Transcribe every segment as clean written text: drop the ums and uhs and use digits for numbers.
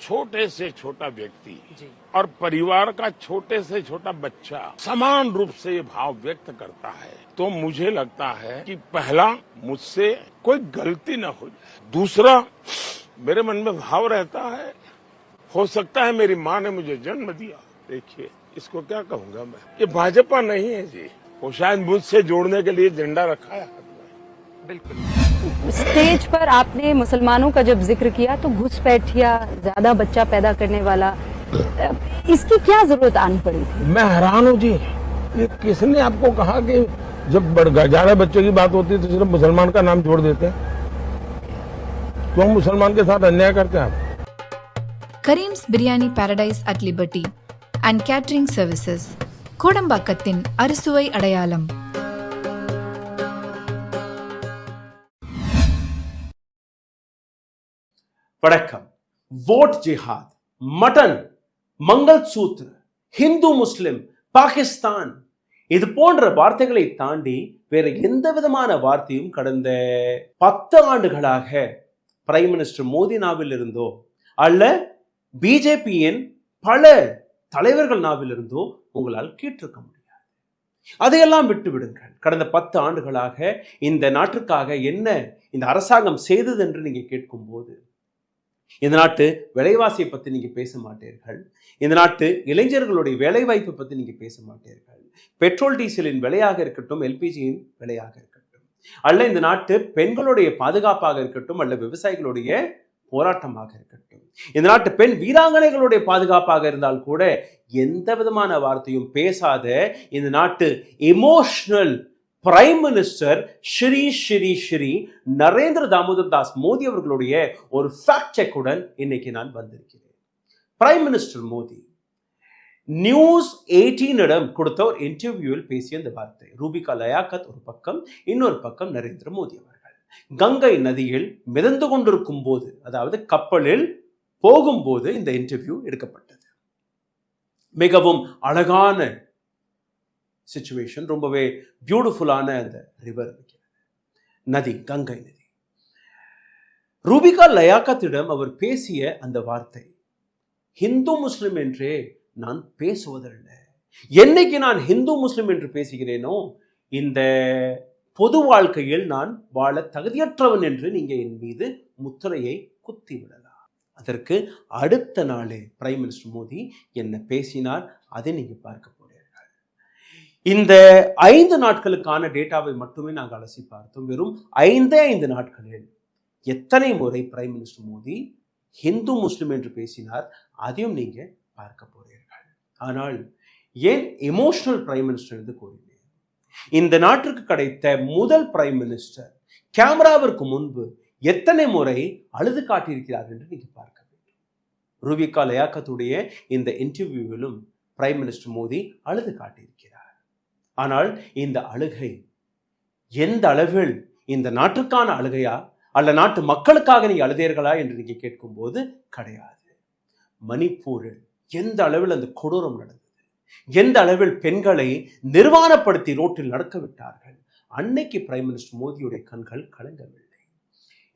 छोटे से छोटा व्यक्ति और परिवार का छोटे से छोटा बच्चा समान रूप से ये भाव व्यक्त करता है तो मुझे लगता है कि पहला, मुझसे कोई गलती न हो जाए। दूसरा, मेरे मन में भाव रहता है, हो सकता है मेरी माँ ने मुझे जन्म दिया। देखिए, इसको क्या कहूंगा मैं, ये भाजपा नहीं है जी, वो शायद मुझसे जोड़ने के लिए झंडा रखा है। बिल्कुल। स्टेज पर आपने मुसलमानों का जब जिक्र किया तो घुसपैठिया, ज्यादा बच्चा पैदा करने वाला, इसकी क्या जरूरत आनी पड़ी थी? मैं हैरान हूँ जी, ये किसने आपको कहा कि जब ज्यादा बच्चों की बात होती है तो सिर्फ मुसलमान का नाम जोड़ देते हैं? क्यों मुसलमान के साथ अन्याय करते हैं आप? Karim's biryani paradise at liberty and catering services, கோடம்பாக்கத்தின் அறுசுவை அடையாளம். வணக்கம். வோட் ஜிஹாத், mutton, mangalsutra, Hindu Muslim, Pakistan, இது போன்ற வார்த்தைகளை தாண்டி வேற எந்த விதமான வார்த்தையும் கடந்த 10 ஆண்டுகளாக பிரைம் மினிஸ்டர் மோடி நாவில் இருந்தோ அல்ல பிஜேபியின் பல தலைவர்கள் நாவில் இருந்தோ உங்களால் கேட்டிருக்க முடியாது. அதையெல்லாம் விட்டு விடுங்கள். கடந்த 10 ஆண்டுகளாக இந்த நாட்டிற்காக என்ன இந்த அரசாங்கம் செய்தது என்று நீங்க கேட்கும் போது, இந்த நாட்டு விலைவாசியை பத்தி நீங்க பேச மாட்டீர்கள், இந்த நாட்டு இளைஞர்களுடைய வேலைவாய்ப்பை பத்தி நீங்க பேச மாட்டீர்கள், பெட்ரோல் டீசலின் விலையாக இருக்கட்டும், எல்பிஜியின் விலையாக இருக்கட்டும், அல்ல இந்த நாட்டு பெண்களுடைய பாதுகாப்பாக இருக்கட்டும், அல்ல விவசாயிகளுடைய போராட்டமாக இருக்கட்டும், இந்த நாட்டு பெண் வீராங்கனைகளுடைய பாதுகாப்பாக இருந்தால் கூட எந்த விதமான வார்த்தையும் பேசாத இந்த நாட்டு emotional prime minister Shri Narendra Damodar Das Modi அவர்களுடைய ஒரு ஃபேக்ட் செக்குடன் இன்னைக்கு நான் வந்திருக்கிறேன். பிரைம் மினிஸ்டர் மோடி நியூஸ் 18 கொடுத்த ஒரு இன்டர்வியூவில் பேசிய இந்த வார்த்தை. ரூபிகா லயாக்கத் ஒரு பக்கம், இன்னொரு பக்கம் நரேந்திர மோடி அவர்கள் கங்கை நதியில் மிதந்து கொண்டிருக்கும் போது, அதாவது கப்பலில் போகும்போது இந்த இன்டர்வியூ எடுக்கப்பட்டது. மிகவும் அழகான சிச்சுவேஷன், ரொம்பவே பியூட்டிஃபுல்லான அந்த ரிவர் இருக்கிறது, நதி, கங்கை நதி. ரூபிகா லயாக்கத்திடம் அவர் பேசிய அந்த வார்த்தை, ஹிந்து முஸ்லிம் என்றே நான் பேசுவதல்ல. என்னைக்கு நான் ஹிந்து முஸ்லிம் என்று பேசுகிறேனோ இந்த பொது வாழ்க்கையில் நான் வாழ தகுதியற்றவன் என்று நீங்க என் மீது முத்திரையை குத்தி விடலாம். அதற்கு அடுத்த நாளே பிரைம் மினிஸ்டர் மோடி என்ன பேசினார், அதை நீங்க பார்க்க போறீர்கள். இந்த 5 நாட்களுக்கான டேட்டாவை மட்டுமே நாங்கள் அலசி பார்த்தோம். வெறும் 5 நாட்களில் எத்தனை முறை பிரைம் மினிஸ்டர் மோடி ஹிந்து முஸ்லிம் என்று பேசினார், அதையும் நீங்க பார்க்க போறீர்கள். ஆனால் ஏன் எமோஷனல் பிரைம் மினிஸ்டர் என்று கூறினேன்? இந்த நாட்டிற்கு கிடைத்த முதல் பிரைம் மினிஸ்டர் கேமராவிற்கு முன்பு எத்தனை முறை அழுது காட்டியிருக்கிறார் என்று நீங்க பார்க்க வேண்டும். ரூபிகா லயாக்கத்துடைய இந்த இன்டர்வியூவிலும் பிரைம் மினிஸ்டர் மோடி அழுது காட்டியிருக்கிறார். ஆனால் இந்த அழுகை எந்த அளவில் இந்த நாட்டுக்கான அழுகையா அல்ல நாட்டு மக்களுக்காக நீங்க அழுதீர்களா என்று நீங்க கேட்கும் போது கிடையாது. மணிப்பூரில் எந்த அளவில் அந்த கொடூரம் நடந்தது, எந்த அளவில் பெண்களை நிர்வாணப்படுத்தி ரோட்டில் நடக்க விட்டார்கள், அன்னைக்கு பிரைம் மினிஸ்டர் மோடியுடைய கண்கள் கலங்கவில்லை.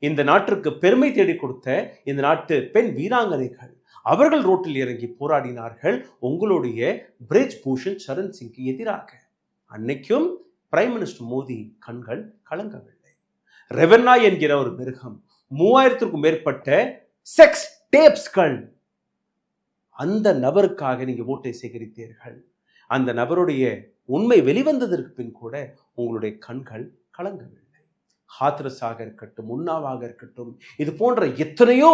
இந்த நாட்டிற்கு பெருமை தேடி கொடுத்த இந்த நாட்டு பெண் வீராங்கனைகள் அவர்கள் ரோட்டில் இறங்கி போராடினார்கள் உங்களுடைய பிரிஜ் பூஷன் சரண் சிங்க்கு எதிராக. அன்னைக்கும் பிரைம் மினிஸ்டர் மோடி கண்கள் கலங்கவில்லை. ரெவென்னா என்கிற ஒரு மிருகம், 3000க்கும் மேற்பட்ட செக்ஸ் டேப்ஸ்கள், அந்த நபருக்காக நீங்க ஓட்டை சேகரித்தீர்கள். அந்த நபருடைய உண்மை வெளிவந்ததற்கு பின் கூட உங்களுடைய கண்கள் கலங்கவில்லை. ஹாத்ரஸாக இருக்கட்டும், உன்னாவாக இருக்கட்டும், இது போன்ற எத்தனையோ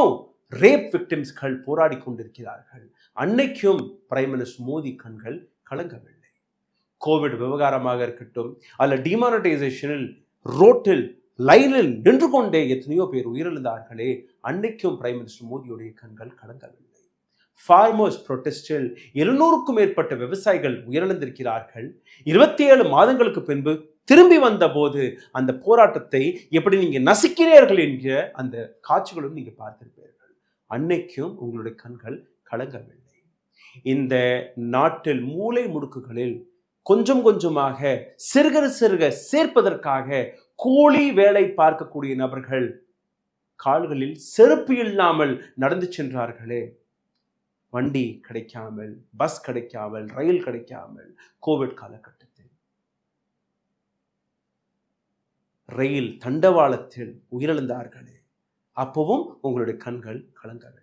ரேப் விக்டிம்ஸ்கள் போராடி கொண்டிருக்கிறார்கள். அன்னைக்கும் பிரைம் மினிஸ்டர் மோடி கண்கள் கலங்கவில்லை. கோவிட் விவகாரமாக இருக்கட்டும், அல்ல டிமானிட்டைசேஷனில் ரோட்டில் லைனில் நின்று கொண்டே எத்தனையோ பேர் உயிரிழந்தார்களே, அன்னைக்கும் பிரைம் மினிஸ்டர் மோடியுடைய கண்கள் கலங்கவில்லை. ஃபார்மர்ஸ் ப்ரொடெஸ்டில் 700க்கும் மேற்பட்ட விவசாயிகள் உயிரிழந்திருக்கிறார்கள். 27 மாதங்களுக்கு பின்பு திரும்பி வந்த போது அந்த போராட்டத்தை எப்படி நீங்க நசுக்கிறீர்கள் என்கிற அந்த காட்சிகளும் நீங்க பார்த்திருப்பீர்கள். அன்னைக்கும் உங்களுடைய கண்கள் கலங்கவில்லை. இந்த நாட்டில் மூலை முடுக்குகளில் கொஞ்சம் கொஞ்சமாக சிறுக சேர்ப்பதற்காக கூலி வேலை பார்க்கக்கூடிய நபர்கள் கால்களில் செருப்பு இல்லாமல் நடந்து சென்றார்களே, வண்டி கிடைக்காமல், பஸ் கிடைக்காமல், ரயில் கிடைக்காமல், கோவிட் காலகட்டத்தில் ரயில் தண்டவாளத்தில் உயிரிழந்தார்களே, அப்பவும் உங்களுடைய கண்கள் கலங்கவில்லை.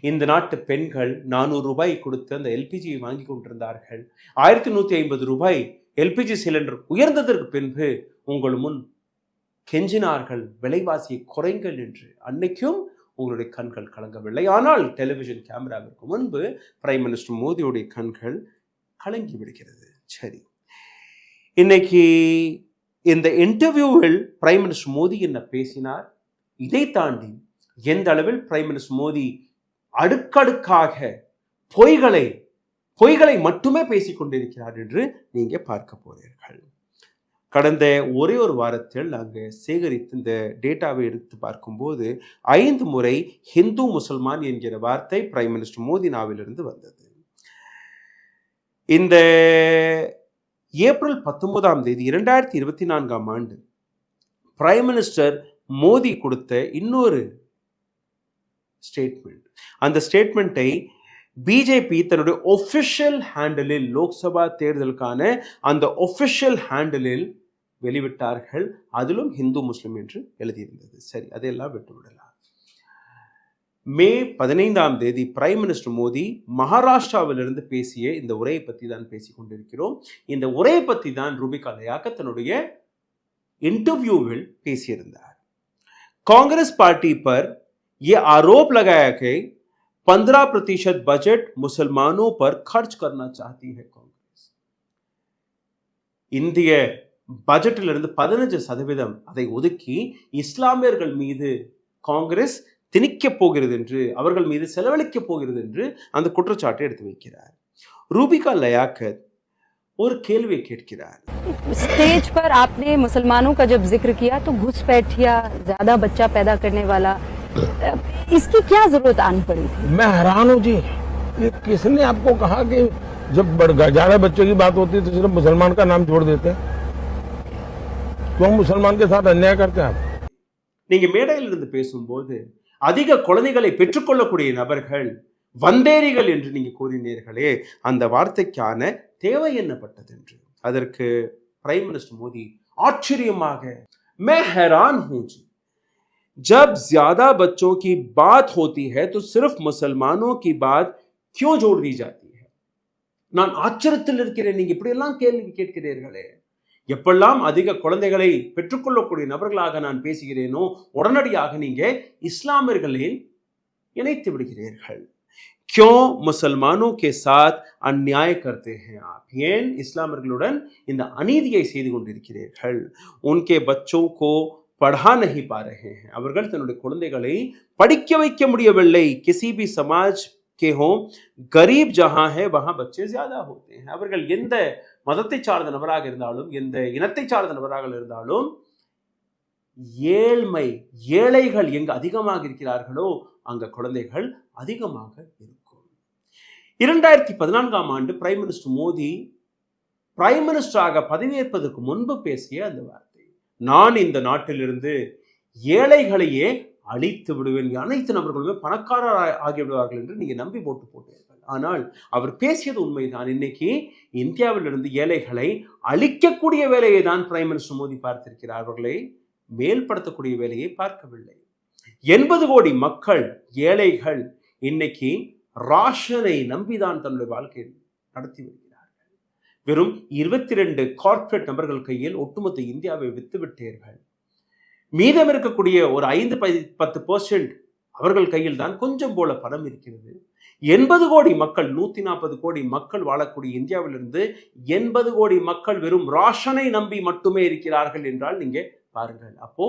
இந்த நாட்டு பெண்கள் 400 ரூபாய் கொடுத்து அந்த எல்பிஜியை வாங்கி கொண்டிருந்தார்கள். 1150 ரூபாய் எல்பிஜி சிலிண்டர் உயர்ந்ததற்கு பின்பு உங்கள் முன் கெஞ்சினார்கள், விலைவாசியை குறைங்கள் என்று. அன்னைக்கும் உங்களுடைய கண்கள் கலங்கவில்லை. ஆனால் டெலிவிஷன் கேமராவிற்கு முன்பு பிரைம் மினிஸ்டர் மோடியுடைய கண்கள் கலங்கி விடுகிறது. சரி, இன்னைக்கு இந்த இன்டர்வியூவில் பிரைம் மினிஸ்டர் மோடி என்ன பேசினார், இதை தாண்டி எந்த அளவில் பிரைம் மினிஸ்டர் மோடி அடுக்கடுக்காக பொய்களை மட்டுமே பேசிக் கொண்டிருக்கிறார் என்று நீங்க பார்க்க போறீர்கள். கடந்த ஒரே ஒரு வாரத்தில் நாங்கள் சேகரித்து இந்த டேட்டாவை எடுத்து பார்க்கும்போது 5 முறை ஹிந்து முசல்மான் என்கிற வார்த்தை பிரைம் மினிஸ்டர் மோடி நாவிலிருந்து வந்தது. இந்த ஏப்ரல் 19ஆம் தேதி 2024ஆம் ஆண்டு பிரைம் மினிஸ்டர் மோடி கொடுத்த இன்னொரு ஸ்டேட்மெண்ட், அந்த ஸ்டேட்மெண்ட்டை பிஜேபி தன்னுடைய ஒஃபிஷியல் ஹேண்டலில், லோக்சபா தேர்தலுக்கான அந்த ஒஃபிஷியல் ஹேண்டலில் வெளிவிட்டார்கள். அதிலும் ஹிந்து முஸ்லிம் என்று எழுதியிருந்தது. சரி, அதையெல்லாம் விட்டுவிடலாம். மே 15ஆம் தேதி பிரைம் மினிஸ்டர் மோடி மகாராஷ்டிராவிலிருந்து பேசிய இந்த உரையை பற்றி தான் பேசிக் கொண்டிருக்கிறோம். இந்த உரையை பற்றி தான் ரூபிகா லயாக்கத் தன்னுடைய इंटरव्यूவில் பேசியிருந்தார். कांग्रेस पार्टी पर यह आरोप लगाया कि 15% बजट मुसलमानों पर खर्च करना चाहती है कांग्रेस. இந்திய பட்ஜெட்டிலிருந்து 15% அதை ஒதுக்கி இஸ்லாமியர்கள் மீது காங்கிரஸ் திணிக்கப் போகிறது என்று, அவர்கள் மீது செலவழிக்கப் போகிறது என்று அந்த குற்றச்சாட்டை எடுத்து வைக்கிறார். ரூபிகா லயாக்கத் और केल्वे केटकिरार. स्टेज पर आपने मुसलमानों का जब जिक्र किया तो घुसपैठिया, ज्यादा बच्चा पैदा करने वाला, इसकी क्या जरूरत आनी पड़ी थी? मैं हैरान हूँ जी, ये किसने आपको कहा कि जब ज्यादा बच्चों की बात होती है तो सिर्फ मुसलमान का नाम जोड़ देते हैं? क्यों मुसलमान के साथ अन्याय करते हैं आप? நீங்க மேடையில் இருந்து பேசும்போது அதிக குழந்தைகளை பெற்றுக்கொள்ளக்கூடிய நபர்கள் வந்தேரிகள் என்று நீங்க கூறினீர்களே, அந்த வார்த்தைக்கான தேவை என்னப்பட்டது என்று. அதற்கு பிரைம் மினிஸ்டர் மோடி ஆச்சரியமாக, मैं हैरान हूं जी, जब ज्यादा बच्चों की बात होती है तो सिर्फ मुसलमानों की बात क्यों जोड़ दी जाती है? நான் ஆச்சரியத்தில் இருக்கிறேன், நீங்க இப்படி எல்லாம் கேள்வி கேட்கிறீர்களே. எப்பெல்லாம் அதிக குழந்தைகளை பெற்றுக்கொள்ளக்கூடிய நபர்களாக நான் பேசுகிறேனோ உடனடியாக நீங்க இஸ்லாமியர்களில் இணைத்து விடுகிறீர்கள். क्यों मुसलमानों के साथ अन्याय करते हैं आप? ஏன் இஸ்லாமியர்களுடன் இந்த அநீதியை செய்து கொண்டிருக்கிறீர்கள்? उनके बच्चों को पढ़ा नहीं पा रहे हैं. அவர்கள் தன்னுடைய குழந்தைகளை படிக்க வைக்க முடியவில்லை. किसी भी समाज के हो, गरीब जहां है वहां बच्चे ज्यादा होते हैं. அவர்கள் எந்த மதத்தை சார்ந்த நபராக இருந்தாலும், எந்த இனத்தை சார்ந்த நபராக இருந்தாலும், ஏழைகள் எங்கு அதிகமாக இருக்கிறார்களோ அங்க குழந்தைகள் அதிகமாக இருக்கும். 2014ஆம் ஆண்டு பிரைம் மினிஸ்டர் மோடி பிரைம் மினிஸ்டராக பதவியேற்பதற்கு முன்பு பேசிய அந்த வார்த்தை, நான் இந்த நாட்டிலிருந்து ஏழைகளையே அழித்து விடுவேன், அனைத்து நபர்களுமே பணக்காரர் ஆகிவிடுவார்கள் என்று நீங்க நம்பி போட்டு போட்டீர்கள். ஆனால் அவர் பேசியது உண்மைதான். இன்னைக்கு இந்தியாவிலிருந்து ஏழைகளை அழிக்கக்கூடிய வேலையை தான் பிரைம் மினிஸ்டர் மோடி பார்த்திருக்கிறார். அவர்களை மேல்படுத்தக்கூடிய வேலையை பார்க்கவில்லை. 80 கோடி மக்கள் ஏழைகள் இன்னைக்கு ராஷனை நம்பிதான் தன்னுடைய வாழ்க்கையை நடத்தி வருகிறார்கள். வெறும் 22 கார்ப்பரேட் நபர்கள் கையில் ஒட்டுமொத்த இந்தியாவை வித்துவிட்டீர்கள். மீதம் இருக்கக்கூடிய ஒரு 5-10% அவர்கள் கையில் தான் கொஞ்சம் போல பணம் இருக்கிறது. 80 கோடி மக்கள், 140 கோடி மக்கள் வாழக்கூடிய இந்தியாவிலிருந்து 80 கோடி மக்கள் வெறும் ராஷனை நம்பி மட்டுமே இருக்கிறார்கள் என்றால் நீங்க பாருங்கள். அப்போ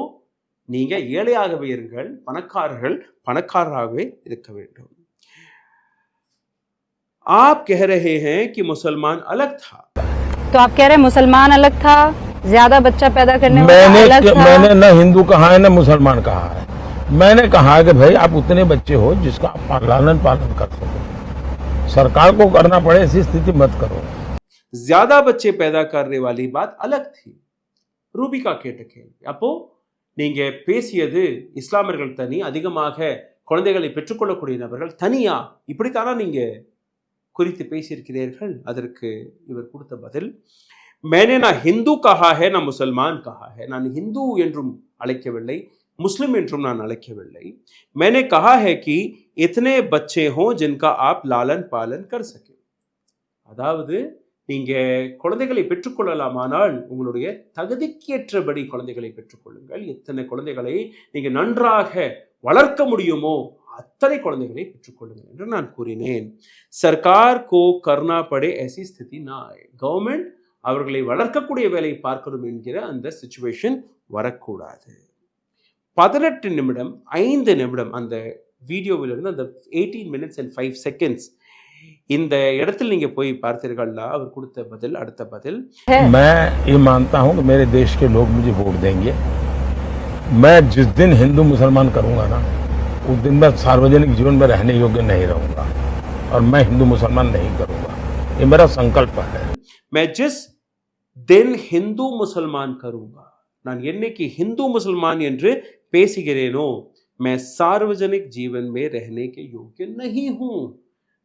நீங்க ஏழையாகவே இருங்கள், பணக்காரர்கள் பணக்காரராகவே இருக்க வேண்டும். आप कह रहे हैं कि मुसलमान अलग था, तो आप कह रहे हैं मुसलमान अलग था, ज्यादा बच्चा पैदा करने वाला अलग था? मैंने न हिंदू कहा है न मुसलमान कहा है. मैंने कहा कि भाई आप उतने बच्चे हो जिसका आप लालन पालन कर सको, सरकार को करना पड़े ऐसी स्थिति मत करो. ज्यादा बच्चे पैदा करने वाली बात अलग थी. ரூபிகா கேட்ட கேள்வி. அப்போ நீங்க பேசியது இஸ்லாமியர்கள் தனி, அதிகமாக குழந்தைகளை பெற்றுக்கொள்ளக்கூடிய நபர்கள் தனியா இப்படித்தானா நீங்க குறித்து பேசியிருக்கிறீர்கள்? அதற்கு இவர் கொடுத்த பதில், मैंने ना हिंदू कहा है ना मुसलमान कहा है. நான் हिंदू என்றும் அழைக்கவில்லை, मुस्लिम என்றும் நான் அழைக்கவில்லை. मैंने कहा है कि इतने बच्चे हों जिनका आप लालन पालन कर सके. அதாவது நீங்க குழந்தைகளை பெற்றுக்கொள்ளலாமானால் உங்களுடைய தகுதிக்கேற்றபடி குழந்தைகளை பெற்றுக்கொள்ளுங்கள். எத்தனை குழந்தைகளை நீங்க நன்றாக வளர்க்க முடியுமோ அத்தனை குழந்தைகளை பெற்றுக்கொள்ளுங்கள் என்று நான் கூறினேன். சர்க்கார் கோ கர்னா படே ऐसी स्थिति ना आए. கவர்மெண்ட் அவர்களை வளர்க்கக்கூடிய வேலையை பார்க்கணும் என்கிற அந்த சிச்சுவேஷன் வரக்கூடாது. 18 நிமிடம் 5 நிமிடம் அந்த வீடியோவிலிருந்து அந்த 18 minutes and 5 seconds இந்த இடத்தில் நீங்க போய் பார்த்தீர்களா அவர் கொடுத்த பதில், அடுத்த பதில், मैं ये मानता हूं कि मेरे देश के लोग मुझे वोट देंगे. मैं जिस दिन हिंदू मुसलमान करूंगा ना उस दिन मैं सार्वजनिक जीवन में रहने योग्य नहीं रहूंगा और मैं हिंदू मुसलमान नहीं करूंगा. ये मेरा संकल्प है. मैं जिस दिन हिंदू मुसलमान करूंगा, நான் என்னைக்கு हिंदू मुसलमान என்று பேசுகிறேனோ मैं सार्वजनिक जीवन में रहने के योग्य नहीं हूं.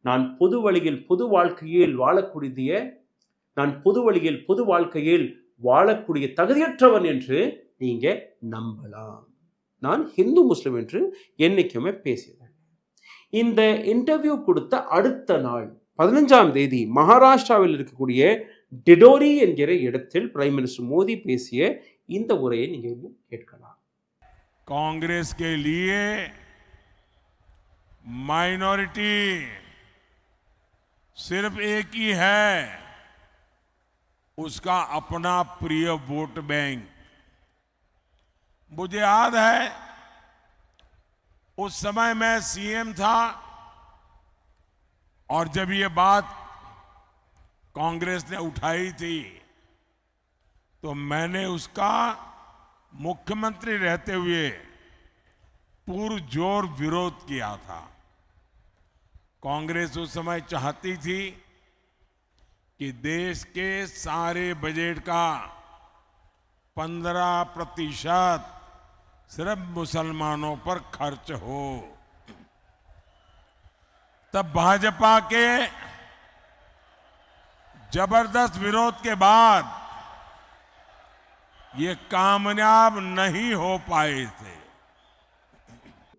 நான் பொது வழியில் பொது வாழ்க்கையில் வாழக்கூடிய தகுதியற்றவன் என்று நீங்க நம்பலாம். நான் ஹிந்து முஸ்லிம் என்று என்னைக்குமே பேசினேன். இந்த இன்டர்வியூ கொடுத்த அடுத்த நாள் 15ஆம் தேதி மகாராஷ்டிராவில் இருக்கக்கூடிய டிடோரி என்கிற இடத்தில் பிரைம் மினிஸ்டர் மோடி பேசிய இந்த உரையை நீங்க கேட்கலாம். कांग्रेस के लिए माइनॉरिटी सिर्फ एक ही है, उसका अपना प्रिय वोट बैंक. मुझे याद है उस समय मैं सीएम था और जब ये बात कांग्रेस ने उठाई थी तो मैंने उसका मुख्यमंत्री रहते हुए पुरजोर विरोध किया था. कांग्रेस उस समय चाहती थी कि देश के सारे बजट का 15% सिर्फ मुसलमानों पर खर्च हो. तब भाजपा के जबरदस्त विरोध के बाद ये कामयाब नहीं हो पाए थे.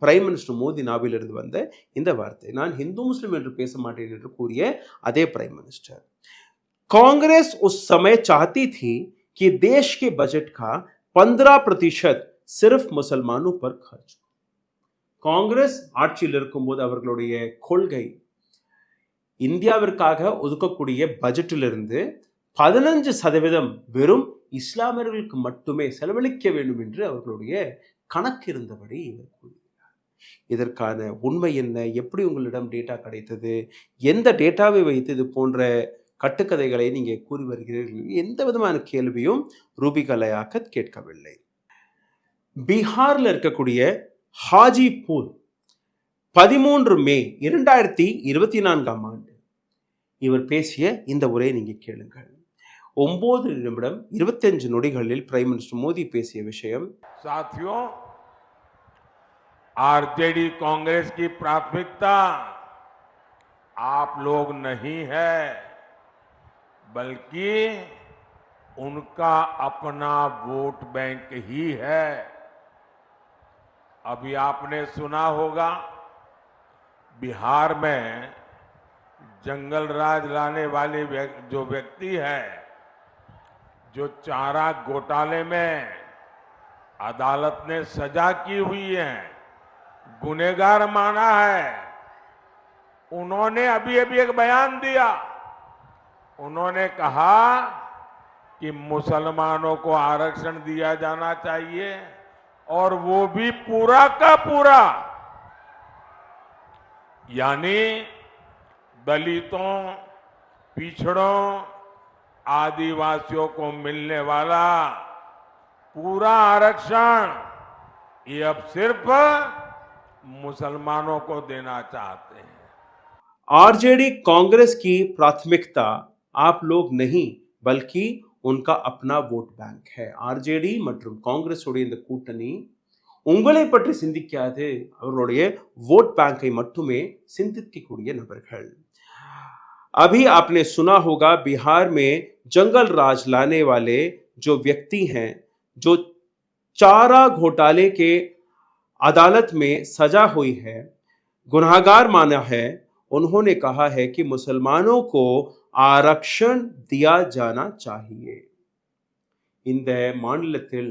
பிரைம் மினிஸ்டர் மோடி நாவிலிருந்து வந்த இந்த வார்த்தை, நான் हिंदू मुस्लिम என்று பேச மாட்டேன் என்று கூறிய அதே பிரைம் மினிஸ்டர். कांग्रेस उस समय चाहती थी कि देश के बजट का 15% सिर्फ मुसलमानों पर खर्च. காங்கிரஸ் ஆட்சியில் இருக்கும்போது அவர்களுடைய கொள்கை இந்தியாவிற்காக ஒதுக்கக்கூடிய பட்ஜெட்டிலிருந்து 15% வெறும் இஸ்லாமியர்களுக்கு மட்டுமே செலவழிக்க வேண்டும் என்று அவர்களுடைய கணக்கு இருந்தபடி இவர் கூறினார். இதற்கான உண்மை என்ன, எப்படி உங்களிடம் டேட்டா கிடைத்தது, எந்த டேட்டாவை வைத்து இது போன்ற கட்டுக்கதைகளை நீங்க கூறி வருகிறீர்கள், எந்த விதமான கேள்வியும் ரூபிகா லயாக்கத் கேட்கவில்லை. பீகார்ல இருக்கக்கூடிய ஹாஜிபூர் 13 மே 2024ஆம் ஆண்டு இவர் பேசிய இந்த உரையை நீங்க கேளுங்கள். 9 நிமிடம் 25 நொடிகளில் பிரைம் மினிஸ்டர் மோடி பேசிய விஷயம். साथियों, आरजेडी कांग्रेस की प्राथमिकता आप लोग नहीं है, बल्कि उनका अपना वोट बैंक ही है. अभी आपने सुना होगा बिहार में जंगल राज लाने वाले जो व्यक्ति है, जो चारा घोटाले में अदालत ने सजा की हुई है, गुनहगार माना है, उन्होंने अभी एक बयान दिया. उन्होंने कहा कि मुसलमानों को आरक्षण दिया जाना चाहिए और वो भी पूरा का पूरा, यानी दलितों, पिछड़ों, आदिवासियों को मिलने वाला पूरा आरक्षण ये अब सिर्फ मुसलमानों को देना चाहते हैं. आरजेडी कांग्रेस की प्राथमिकता आप लोग नहीं बल्कि उनका अपना वोट बैंक है. आरजेडी மற்றும் காங்கிரஸ் உடைய இந்த கூட்டணி உங்களை பற்றி சிந்திக்காது அவர்களுடைய वोट பேங்கை மட்டுமே சிந்திக்கக்கூடிய நபர்கள். अभी आपने सुना होगा बिहार में जंगल राज लाने वाले जो व्यक्ति हैं, जो चारा घोटाले के अदालत में सजा हुई है, गुनाहगार माना है, उन्होंने कहा है कि मुसलमानों को आरक्षण दिया जाना चाहिए. இந்த மாநிலத்தில்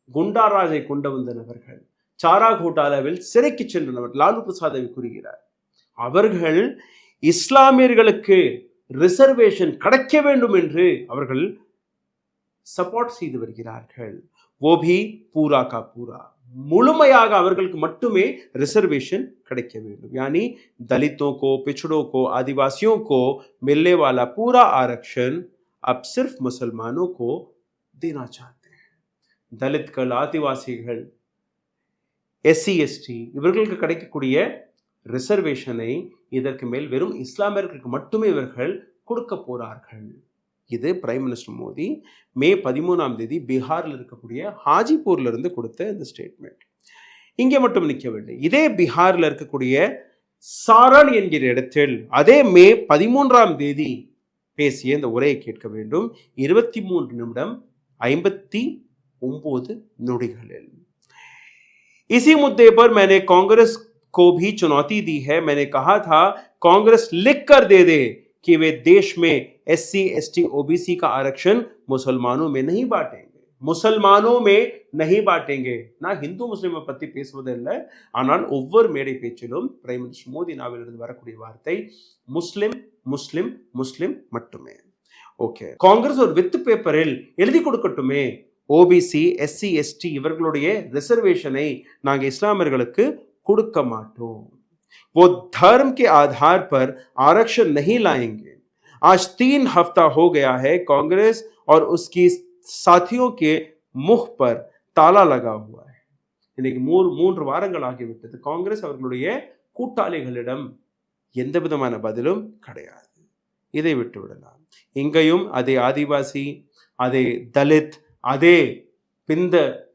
குண்டாராஜை கொண்டு வந்த நபர்கள், சாரா கோட்டாலாவில் சிறைக்கு சென்ற நபர் லாலு பிரசாத் கூறுகிறார், அவர்கள் இஸ்லாமியர்களுக்கு ரிசர்வேஷன் கிடைக்க வேண்டும் என்று அவர்கள் சப்போர்ட் செய்து வருகிறார்கள். वो भी पूरा का पूरा முழுமையாக அவர்களுக்கு மட்டுமே रिजर्वेशन கிடைக்க வேண்டும். यानी दलितों को, पिछड़ों को, आदिवासियों को मिलने वाला पूरा आरक्षण अब सिर्फ मुसलमानों को देना चाहते हैं. दलितகள், ஆதிவாசிகள், எஸ்சி எஸ்டி இவர்களுக்கு கிடைக்கக்கூடிய ரிசர்வேஷனை இதற்கு மேல் வெறும் இஸ்லாமியர்களுக்கு மட்டுமே இவர்கள் கொடுக்க போறார்கள். இது பிரைம் மினிஸ்டர் மோடி மே 13ஆம் தேதி பீகாரில் இருக்கக்கூடிய ஹாஜிபூர்ல இருந்து கொடுத்த இந்த ஸ்டேட்மெண்ட். இங்கே மட்டும் நிற்கவில்லை. இதே பீகாரில் இருக்கக்கூடிய சாரண் என்கிற இடத்தில் அதே மே 13ஆம் தேதி பேசிய இந்த உரையை கேட்க வேண்டும். 23 நிமிடம் 59 நொடிகளில். इसी मुद्दे पर मैंने कांग्रेस को भी चुनौती दी है. मैंने कहा था कांग्रेस लिख कर दे दे कि वे देश में एससी, एसटी, ओबीसी का आरक्षण मुसलमानों में नहीं बांटेंगे, मुसलमानों में नहीं बांटेंगे. நான் ஹிந்து முஸ்லிமை பத்தி பேசுவதில்லை, ஆனால் ஒவ்வொரு மேடை பேச்சிலும் பிரைம் மினிஸ்டர் மோடி நாவிலிருந்து வரக்கூடிய வார்த்தை முஸ்லிம் முஸ்லிம் முஸ்லிம் மட்டுமே. ஓகே, காங்கிரஸ் ஒரு வித்து பேப்பரில் எழுதி கொடுக்கட்டுமே, ஓபிசி, எஸ்சி, எஸ்டி இவர்களுடைய ரிசர்வேஷனை நாங்க இஸ்லாமியர்களுக்கு கொடுக்க மாட்டோம். वो धर्म के आधार पर आरक्षण नहीं लाएंगे. आज 3 हफ्ता हो गया है कांग्रेस और उसकी साथियों के मुख पर ताला लगा हुआ है. இன்னைக்கு 3 வாரங்கள் ஆகிவிட்டது. காங்கிரஸ் அவர்களுடைய கூட்டாளிகளிடம் எந்த விதமான பதிலும் கிடையாது. இதை விட்டு விடலாம். இங்கேயும் அதே ஆதிவாசி, அதே தலித், அதே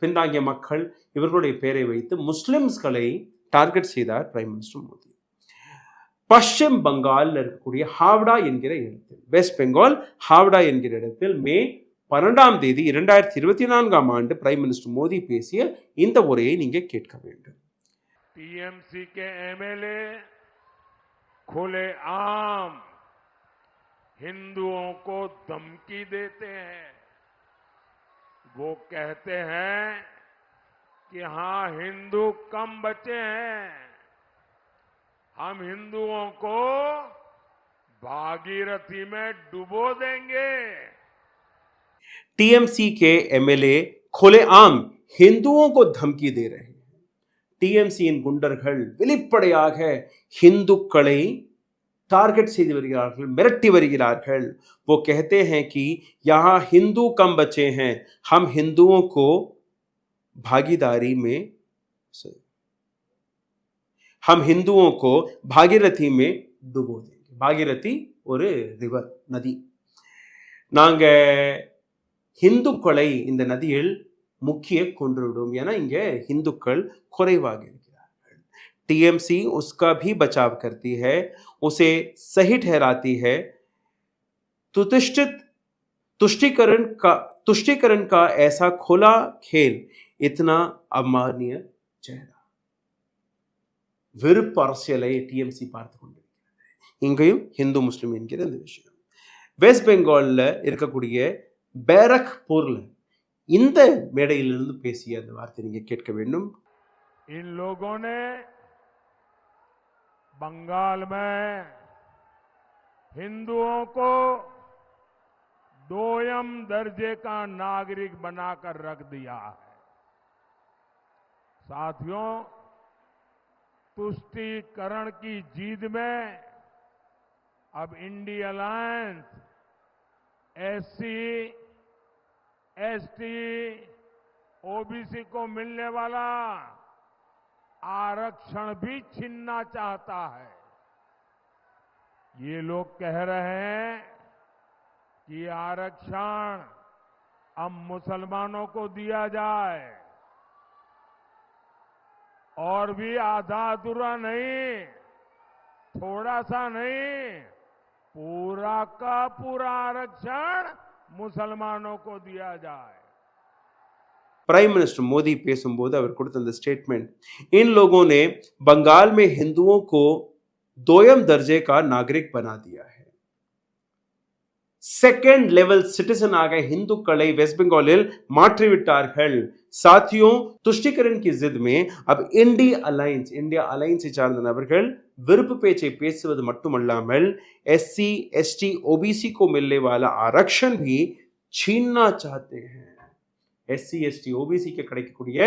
பின்தாங்கிய மக்கள் இவர்களுடைய பெயரை வைத்து முஸ்லிம்ஸ்களை டார்கெட் செய்தார் பிரைம் மினிஸ்டர் மோடி. பश्चिम பங்காலில் இருக்கக்கூடிய ஹாவ்டா என்கிற இடத்தில், வெஸ்ட் பெங்கால் ஹாவ்டா என்கிற இடத்தில் மே 12ஆம் தேதி 2024ஆம் ஆண்டு பிரைம் மினிஸ்டர் மோடி பேசிய இந்த உரையை நீங்க கேட்க வேண்டும். टीएमसी के एमएलए खुलेआम हिंदुओं को धमकी देते हैं. वो कहते हैं कि हाँ हिंदू कम बचे हैं, हम हिंदुओं को भागीरथी में डुबो देंगे. टीएमसी के एमएलए खुलेआम हिंदुओं को धमकी दे रहे हैं. டிஎம்சியின் குண்டர்கள் வெளிப்படையாக हिंदुக்களை टारगेट செய்து வருகிறார்கள், மிரட்டி வருகிறார்கள். वो कहते हैं कि यहाँ हिंदू कम बचे हैं, हम हिंदुओं को भागीदारी में हम हिंदुओं को भागीरथी में डुबो देंगे. भागीरथी ஒரு ரிவர், நதி. நாங்க हिंदुக்களை இந்த நதியில் முக்கிய கொன்றுவிடும். ஏன்னா இங்க हिंदुக்கள் குறைவாக இருக்கிறார்கள். टीएमसी उसका भी बचाव करती है, उसे सही ठहराती है. तुष्टीकरण का ऐसा खुला खेल इतना अवमाननीय चेहरा. வெறுப்பு அரசியலை டிஎம்சி பார்த்து கொண்டிருக்கிறது. இங்கேயும் ஹிந்து முஸ்லிம் என்கிற இந்த விஷயம். வெஸ்ட் பெங்கால்ல இருக்கக்கூடிய பேரக்பூர்ல இந்த மேடையிலிருந்து பேசிய அந்த வார்த்தை நீங்க கேட்க வேண்டும். इन लोगों ने बंगाल में हिंदुओं को दोयम दर्जे का नागरिक बनाकर रख दिया है. साथियों, तुष्टीकरण की जीत में अब India alliance SC, ST, OBC को मिलने वाला आरक्षण भी छीनना चाहता है. ये लोग कह रहे हैं कि आरक्षण अब मुसलमानों को दिया जाए. और भी आधा अधूरा नहीं, थोड़ा सा नहीं, पूरा का पूरा आरक्षण मुसलमानों को दिया जाए। प्राइम मिनिस्टर मोदी பேசும்போது அவர் கொடுத்த அந்த ஸ்டேட்மெண்ட், इन लोगों ने बंगाल में हिंदुओं को दोयम दर्जे का नागरिक बना दिया है, செகண்ட் லெவல் சிட்டிசன் ஆக हिंदुக்களை வெஸ்ட் பெங்காலில் மாற்றிவிட்டார்கள். साथियों, तुष्टिकरण की जिद में अब इंडिया अलायंस சார்ந்த நபர்கள் விருப்பு பேச்சை பேசுவது மட்டுமல்லாமல் SC ST OBC को मिलने वाला आरक्षण भी छीनना चाहते हैं. SC ST OBC க்கு கிடைக்கக்கூடிய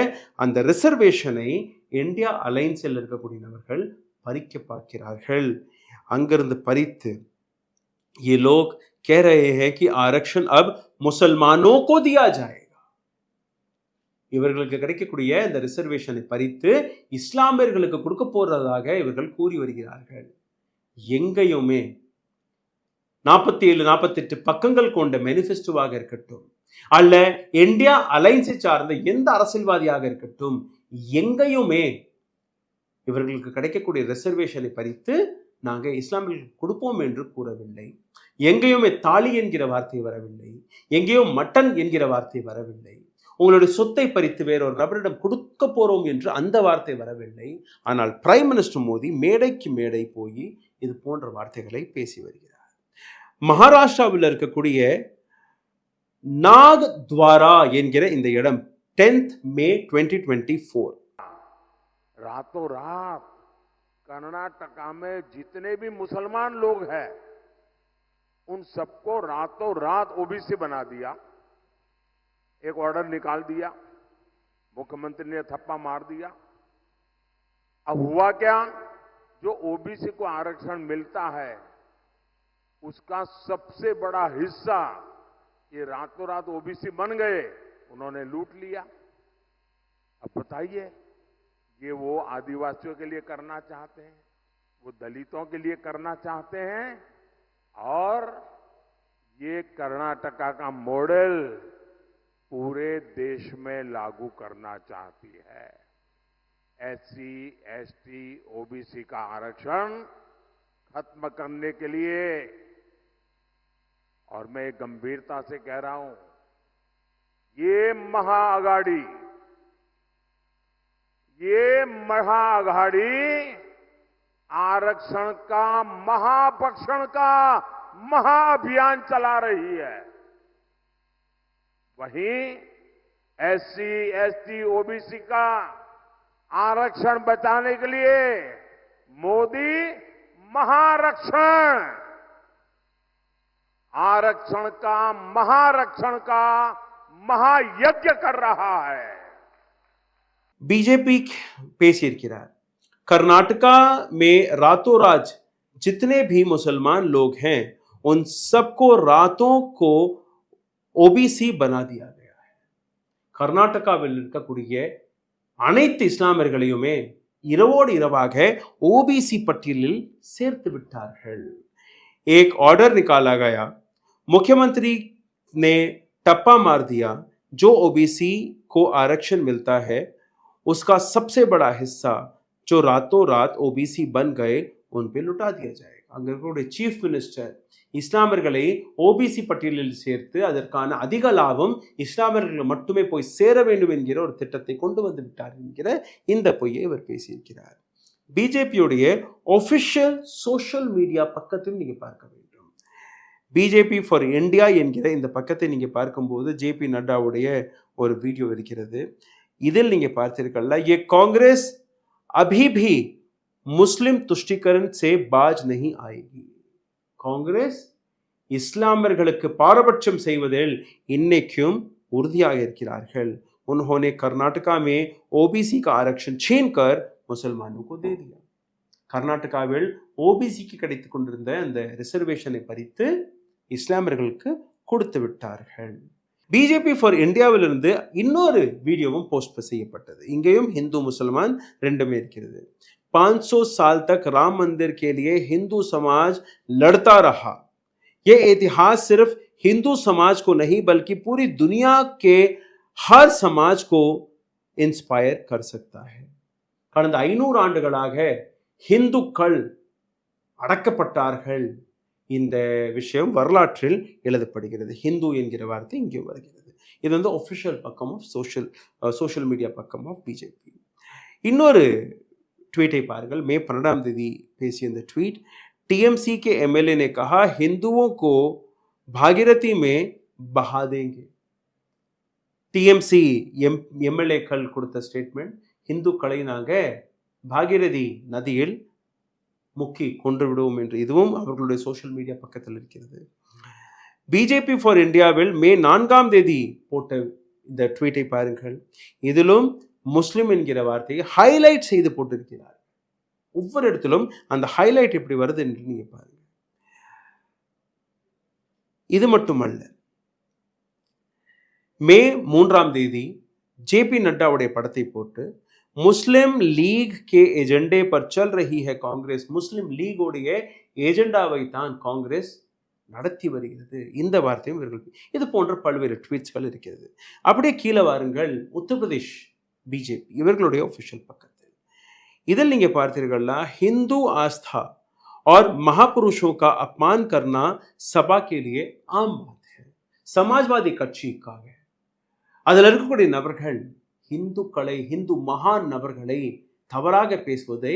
அந்த ரிசர்வேஷனை இந்தியா அலையன்ஸில் இருக்கக்கூடிய நபர்கள் பறிக்க பார்க்கிறார்கள். அங்கிருந்து பறித்து ये लोग कह रहे हैं कि आरक्षण अब मुसलमानों को दिया जाएगा. இவர்களுக்கு கிடைக்கக்கூடிய இந்த ரிசர்வேஷனை பறித்து இஸ்லாமியர்களுக்கு கொடுக்க போறதாக இவர்கள் கூறி வருகிறார்கள். எங்கேயுமே 47-48 பக்கங்கள் கொண்ட மேனிஃபெஸ்டோவாக இருக்கட்டும், அல்ல இந்தியா அலையன்ஸை சார்ந்த எந்த அரசியல்வாதியாக இருக்கட்டும், எங்கேயுமே இவர்களுக்கு கிடைக்கக்கூடிய ரிசர்வேஷனை பறித்து நாங்கள் இஸ்லாமியர்களுக்கு கொடுப்போம் என்று கூறவில்லை. எங்கேயுமே தாலி என்கிற வார்த்தை வரவில்லை, எங்கேயும் மட்டன் என்கிற வார்த்தை வரவில்லை, உங்களுடைய சொத்தை பறித்து வேறொரு நபரிடம் கொடுக்க போறோம் என்று அந்த வார்த்தை வரவில்லை. ஆனால் பிரைம் மினிஸ்டர் மோடி மேடைக்கு மேடை போய் இது போன்ற வார்த்தைகளை பேசி வருகிறார். மகாராஷ்டிராவில் இருக்கக்கூடிய நாக்த்வாரா என்கிற இந்த இடம் 10th May 2024 रातों रात कर्नाटका में जितने भी मुसलमान लोग हैं उन सबको रातों रात ओबीसी बना दिया. एक ऑर्डर निकाल दिया, मुख्यमंत्री ने थप्पा मार दिया. अब हुआ क्या, जो ओबीसी को आरक्षण मिलता है उसका सबसे बड़ा हिस्सा ये रातों रात ओबीसी बन गए, उन्होंने लूट लिया. अब बताइए, ये वो आदिवासियों के लिए करना चाहते हैं, वो दलितों के लिए करना चाहते हैं, और ये कर्नाटका का मॉडल पूरे देश में लागू करना चाहती है. SC ST OBC का आरक्षण खत्म करने के लिए, और मैं गंभीरता से कह रहा हूं, ये महाअघाड़ी आरक्षण का महापक्षण का महाअभियान चला रही है. वहीं SC ST OBC का आरक्षण बचाने के लिए मोदी आरक्षण का महायज्ञ कर रहा है. बीजेपी பேசியிருக்கிறார். कर्नाटका में रातों रात जितने भी मुसलमान लोग हैं उन सबको रातों को ओबीसी बना दिया गया है. கர்நாடகாவில் இருக்கக்கூடிய அனைத்து இஸ்லாமியர்களையுமே இரவோடு இரவாக ओबीसी பட்டியலில் சேர்த்து விட்டார்கள். एक ऑर्डर निकाला गया, मुख्यमंत्री ने टप्पा मार दिया, जो ओबीसी को आरक्षण मिलता है उसका सबसे बड़ा हिस्सा जो रातों रात ओबीसी बन गए उन पे लुटा दिया जाएगा. அங்கே சீஃப் மினிஸ்டர் இஸ்லாமியர்களை ஓபிசி பட்டியலில் சேர்த்து அதற்கான அதிக லாபம் இஸ்லாமியர்கள் மட்டுமே போய் சேர வேண்டும் என்கிற ஒரு திட்டத்தை கொண்டு வந்து விட்டார் என்கிற இந்த பொய்யை இவர் பேசியிருக்கிறார். பிஜேபியுடைய ஒபிஷியல் சோஷியல் மீடியா பக்கத்தையும் நீங்க பார்க்க வேண்டும். பிஜேபி ஃபார் இந்தியா என்கிற இந்த பக்கத்தை நீங்க பார்க்கும்போது ஜேபி நட்டாவுடைய ஒரு வீடியோ இருக்கிறது. இதில் நீங்க பார்த்தீர்கள்ல, ये कांग्रेस अभी भी मुस्लिम तुष्टिकरण से बाज नहीं आएगी. காங்கிரஸ் இஸ்லாமியர்களுக்கு பாரபட்சம் செய்வதில் இன்னைக்கும் உறுதியாக இருக்கிறார்கள். उन्होंने कर्नाटका में ओबीसी का आरक्षण छीनकर मुसलमानों को दे दिया. கர்நாடகாவில் ஓபிசிக்கு கிடைத்துக் கொண்டிருந்த அந்த ரிசர்வேஷனை பறித்து இஸ்லாமியர்களுக்கு கொடுத்து விட்டார்கள். பிஜேபி ஃபார் இந்தியாவிலிருந்து இன்னொரு வீடியோவும் போஸ்ட் செய்யப்பட்டது. இங்கேயும் हिंदू मुसलमान ரெண்டுமே இருக்கிறது. 500 साल तक राम मंदिर के लिए हिंदू समाज लड़ता रहा. यह इतिहास सिर्फ हिंदू समाज को नहीं बल्कि पूरी दुनिया के हर समाज को इंस्पायर कर सकता है. கடந்த 500 ஆண்டுகளாக ஹிந்துக்கள் அடக்கப்பட்டார்கள். இந்த விஷயம் வரலாற்றில் எழுதப்படுகிறது. ஹிந்து என்கிற வார்த்தை இங்கே வருகிறது. இது வந்து ஒஃபிஷியல் பக்கம் ஆஃப் சோஷியல் மீடியா பக்கம் ஆஃப் பிஜேபி. இன்னொரு ட்வீட்டை பாருங்கள். மே 12ஆம் தேதி பேசிய இந்த ட்வீட், टीएमसी के एमएलए ने कहा हिंदुओं को भागीरथी में बहा देंगे. டிஎம்சி எம்எல்ஏக்கள் கொடுத்த ஸ்டேட்மெண்ட், இந்துக்களை நாங்கள் பாகீரதி நதியில் முக்கி கொன்று விடுவோம் என்று. இதுவும் அவர்களுடைய சோஷியல் மீடியா பக்கத்தில் இருக்கிறது. பிஜேபி ஃபார் இந்தியாவில் மே 4ஆம் தேதி போட்ட இந்த ட்வீட்டை பாருங்கள். இதிலும் முஸ்லிம் என்கிற வார்த்தையை ஹைலைட் செய்து போட்டிருக்கிறார். ஒவ்வொரு இடத்திலும் அந்த ஹைலைட் எப்படி வருது என்று நீங்க பாருங்க. இது மட்டுமல்ல, மே 3ஆம் தேதி ஜேபி நட்டாவுடைய படத்தை போட்டு முஸ்லிம் லீக் கே எஜெண்டே பர் சல் ரஹி ஹை காங்கிரஸ், முஸ்லிம் லீக் உடைய ஏஜெண்டாவை தான் காங்கிரஸ் நடத்தி வருகிறது. இந்த வார்த்தையும் இவர்கள், இது போன்ற பல்வேறு ட்வீட்ஸ்கள் இருக்கிறது. அப்படியே கீழே வாருங்கள், உத்தரப்பிரதேஷ் பிஜேபி இவர்களுடைய ஒஃபிஷியல் பக்கத்தில் इधर நீங்க பார்த்தீர்கள்னா, हिंदू आस्था और महापुरुषों का अपमान करना सभा के लिए आम बात है. समाजवादी கட்சிக்காக அதில் இருக்கக்கூடிய நபர்கள் இந்து மகான் நபர்களை தவறாக பேசுவதை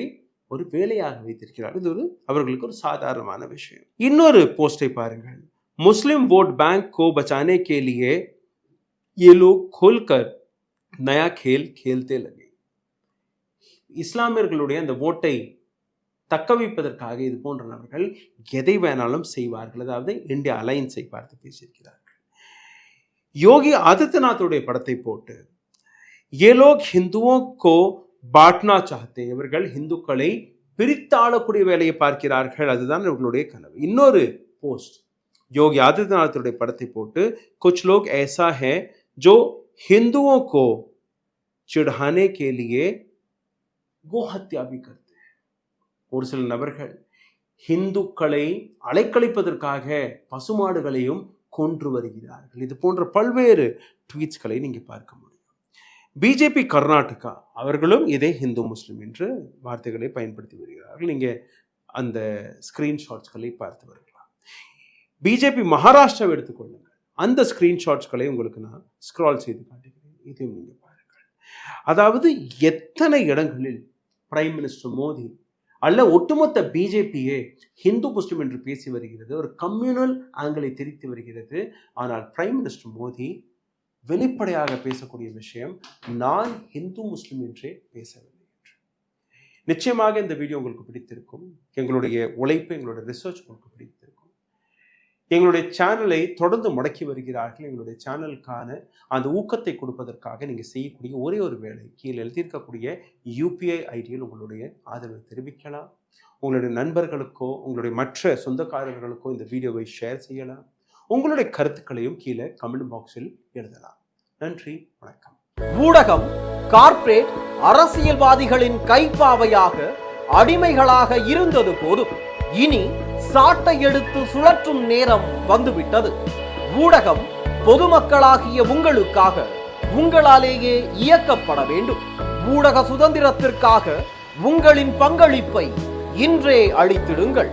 ஒரு வேலையாக வைத்திருக்கிறார். இது அவர்களுக்கு ஒரு சாதாரணமான விஷயம். இன்னொரு போஸ்டை பாருங்கள். मुस्लिम वोट बैंक को बचाने के लिए ये लोग खुलकर नया खेल खेलते लगे. இஸ்லாமியர்களுடைய அந்த ஓட்டை தக்க வைப்பதற்காக இது போன்ற நபர்கள் எதை வேணாலும் செய்வார்கள். அதாவது இந்தியா அலையன்ஸை பார்த்து பேசியிருக்கிறார்கள். யோகி ஆதித்யநாத்துடைய படத்தை போட்டு ये लोग हिंदुओं को बांटना चाहते, இவர்கள் இந்துக்களை பிரித்தாளக்கூடிய வேலையை பார்க்கிறார்கள், அதுதான் இவர்களுடைய கனவு. இன்னொரு போஸ்ட் யோகி ஆதித்யநாத்துடைய படத்தை போட்டு कुछ लोग ऐसा है जो हिंदुओं को चिढ़ाने के लिए கோஹத்யா भी करते हैं. ஒரு சில நபர்கள் இந்துக்களை அலைக்கழிப்பதற்காக பசுமாடுகளையும் கொன்று வருகிறார்கள். இது போன்ற பல்வேறு ட்வீட்ஸ்களை நீங்க பார்க்க முடியும். பிஜேபி கர்நாடகா அவர்களும் இதே ஹிந்து முஸ்லிம் என்று வார்த்தைகளை பயன்படுத்தி வருகிறார்கள். நீங்க அந்த ஸ்கிரீன்ஷாட்ஸ்களை பார்த்து வருகிறார். பிஜேபி மகாராஷ்டிராவை எடுத்துக்கொள்ளுங்கள். அந்த ஸ்கிரீன்ஷாட்ஸ்களை உங்களுக்கு நான் ஸ்க்ரால் செய்து காட்டுகிறேன். இதையும் நீங்க பாருங்கள். அதாவது எத்தனை இடங்களில் பிரைம் மினிஸ்டர் மோடி அல்ல ஒட்டுமொத்த பிஜேபியே ஹிந்து முஸ்லிம் என்று பேசி வருகிறது, ஒரு கம்யூனல் ஆங்கிளை திரித்து வருகிறது. ஆனால் பிரைம் மினிஸ்டர் மோடி வெளிப்படையாக பேசக்கூடிய விஷயம், நான் ஹிந்து முஸ்லிம் என்றே பேசவில்லை என்று. நிச்சயமாக இந்த வீடியோ உங்களுக்கு பிடித்திருக்கும். எங்களுடைய உழைப்பு, எங்களுடைய ரிசர்ச் உங்களுக்கு பிடித்திருக்கும். எங்களுடைய சேனலை தொடர்ந்து முடக்கி வருகிறார்கள். எங்களுடைய சேனலுக்கான அந்த ஊக்கத்தை கொடுப்பதற்காக நீங்கள் செய்யக்கூடிய ஒரே ஒரு வேலை, கீழே எழுதியிருக்கக்கூடிய யூபிஐ ஐடியில் உங்களுடைய ஆதரவை தெரிவிக்கலாம். உங்களுடைய நண்பர்களுக்கோ உங்களுடைய மற்ற சொந்தக்காரர்களுக்கோ இந்த வீடியோவை ஷேர் செய்யலாம். உங்களுடைய கருத்துக்களையும் கீழே கமெண்ட் பாக்ஸில் எழுதலாம். நன்றி, வணக்கம். ஊடகம் கார்ப்பரேட் அரசியல்வாதிகளின் கைப்பாவையாக அடிமைகளாக இருந்தது போதும், இனி சாட்டை எடுத்து சுழற்றும் நேரம் வந்துவிட்டது. ஊடகம் பொதுமக்களாகிய உங்களுக்காக, உங்களாலேயே இயக்கப்பட வேண்டும். ஊடக சுதந்திரத்திற்காக உங்களின் பங்களிப்பை இன்றே அளித்திடுங்கள்.